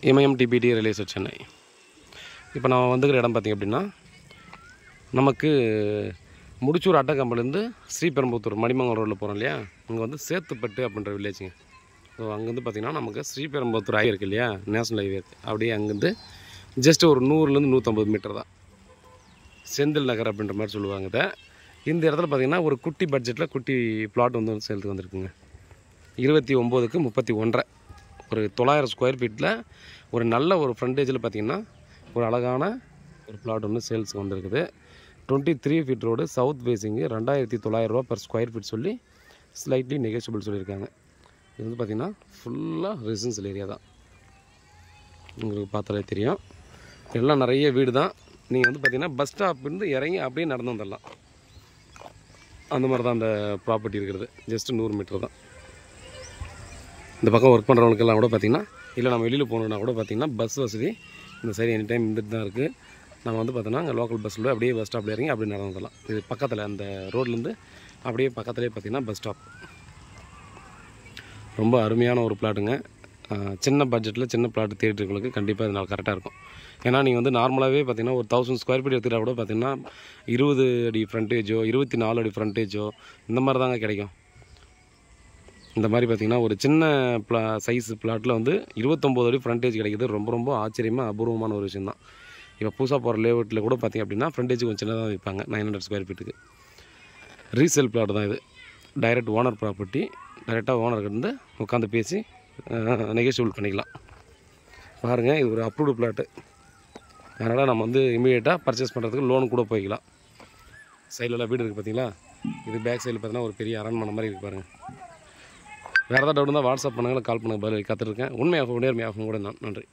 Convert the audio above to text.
இமயம் DBT real estate Chennai. இப்போ நான் வந்துக்கிற இடம் பார்த்திங்க அப்படின்னா, நமக்கு முடிச்சூர் அட்டக்கம்பலேருந்து ஸ்ரீபெரும்புத்தூர் மணிமங்கலம் ரோட்டில் போகிறோம் இல்லையா, இங்கே வந்து சேத்துப்பட்டு அப்படின்ற வில்லேஜுங்க. ஸோ அங்கேருந்து பார்த்திங்கன்னா நமக்கு ஸ்ரீபெரும்புத்தூர் ஹைவே இருக்குது இல்லையா, நேஷனல் ஹைவே இருக்குது. அப்படியே அங்கேருந்து ஜஸ்ட் ஒரு 100லேருந்து 150 மீட்டர் தான். செந்தில் நகர் அப்படின்ற மாதிரி சொல்லுவாங்க இதை. இந்த இடத்துல பார்த்திங்கன்னா ஒரு குட்டி பட்ஜெட்டில் குட்டி பிளாட் வந்து சேல்த்துக்கு வந்திருக்குங்க. 29க்கு 31.5 ஒரு 900 ஸ்கொயர் ஃபீட்டில் ஒரு நல்ல ஒரு ஃப்ரண்டேஜில் பார்த்திங்கன்னா ஒரு அழகான ஒரு பிளாட் ஒன்று சேல்ஸுக்கு வந்திருக்குது. 23 ஃபீட் ரோடு, சவுத் ஃபேஸிங்கு, 2900 ரூபா பர் ஸ்கொயர் ஃபீட் சொல்லி ஸ்லைட்லி நெகோஷியபிள் சொல்லியிருக்காங்க. இது வந்து பார்த்திங்கன்னா ஃபுல்லாக ரெசிடென்ஷியல் ஏரியா தான். உங்களுக்கு பார்த்தாலே தெரியும், எல்லாம் நிறைய வீடு தான். நீங்கள் வந்து பார்த்திங்கன்னா பஸ் ஸ்டாப்லேருந்து இறங்கி அப்படியே நடந்து வந்துடலாம். அந்த மாதிரி தான் அந்த ப்ராப்பர்ட்டி இருக்கிறது. ஜஸ்ட்டு 100 மீட்டர் தான். இந்த பக்கம் ஒர்க் பண்ணுறவங்களுக்கெல்லாம் கூட பார்த்திங்கன்னா, இல்லை நம்ம வெளியில் போகணுன்னா கூட பார்த்திங்கன்னா பஸ் வசதி இந்த சைடு எனி டைம் இருந்துட்டு தான் இருக்குது. நம்ம வந்து பார்த்தோன்னா அங்கே லோக்கல் பஸ்ஸில் அப்படியே பஸ் ஸ்டாப்பில் இறங்கி அப்படியே நடந்து வந்துடலாம். இது பக்கத்தில் அந்த ரோட்லேருந்து அப்படியே பக்கத்துலேயே பார்த்திங்கன்னா பஸ் ஸ்டாப். ரொம்ப அருமையான ஒரு பிளாட்டுங்க. சின்ன பட்ஜெட்டில் சின்ன பிளாட் தேடிட்டுங்களுக்கு கண்டிப்பாக இதனால் கரெக்டாக இருக்கும். ஏன்னா நீங்கள் வந்து நார்மலாகவே பார்த்திங்கன்னா ஒரு 1000 ஸ்கொயர் ஃபீட் எடுத்துகிட்டா கூட பார்த்திங்கன்னா 20 அடி ஃப்ரண்டேஜோ 24 அடி ஃப்ரண்டேஜோ இந்த மாதிரி தாங்க கிடைக்கும். இந்த மாதிரி பார்த்திங்கன்னா ஒரு சின்ன சைஸ் பிளாட்டில் வந்து 29 அடி ஃப்ரண்டேஜ் கிடைக்கிது. ரொம்ப ரொம்ப ஆச்சரியமாக அபூர்வமான ஒரு விஷயம் தான். இப்போ புதுசாக போகிற லேஅவுட்டில் கூட பார்த்திங்க அப்படின்னா ஃப்ரண்டேஜ் கொஞ்சம் சின்னதாக வைப்பாங்க. 900 ஸ்கொயர் ஃபீட்டுக்கு ரீசேல் பிளாட் தான் இது. Direct owner property. டைரெக்டாக ஓனருக்கு வந்து உட்காந்து பேசி நெகோஷியபிள் பண்ணிக்கலாம். பாருங்கள், இது ஒரு அப்ரூவ்டு பிளாட்டு. அதனால் நம்ம வந்து இமீடியட்டாக பர்ச்சேஸ் பண்ணுறதுக்கு லோன் கூட போய்க்கலாம். சைடிலலாம் வீடு இருக்குது பார்த்திங்களா. இது பேக் சைடில் பார்த்தீங்கன்னா ஒரு பெரிய அரண்மனை மாதிரி இருக்குது பாருங்கள். வேறு ஏதாவது டவுட் இருந்தால் வாட்ஸ்அப் பண்ணுங்கள், கால் பண்ணுங்கள், பதில் காத்துட்ருக்கேன். உண்மையாகவும் நேர்மையாகவும் கூட நான். நன்றி.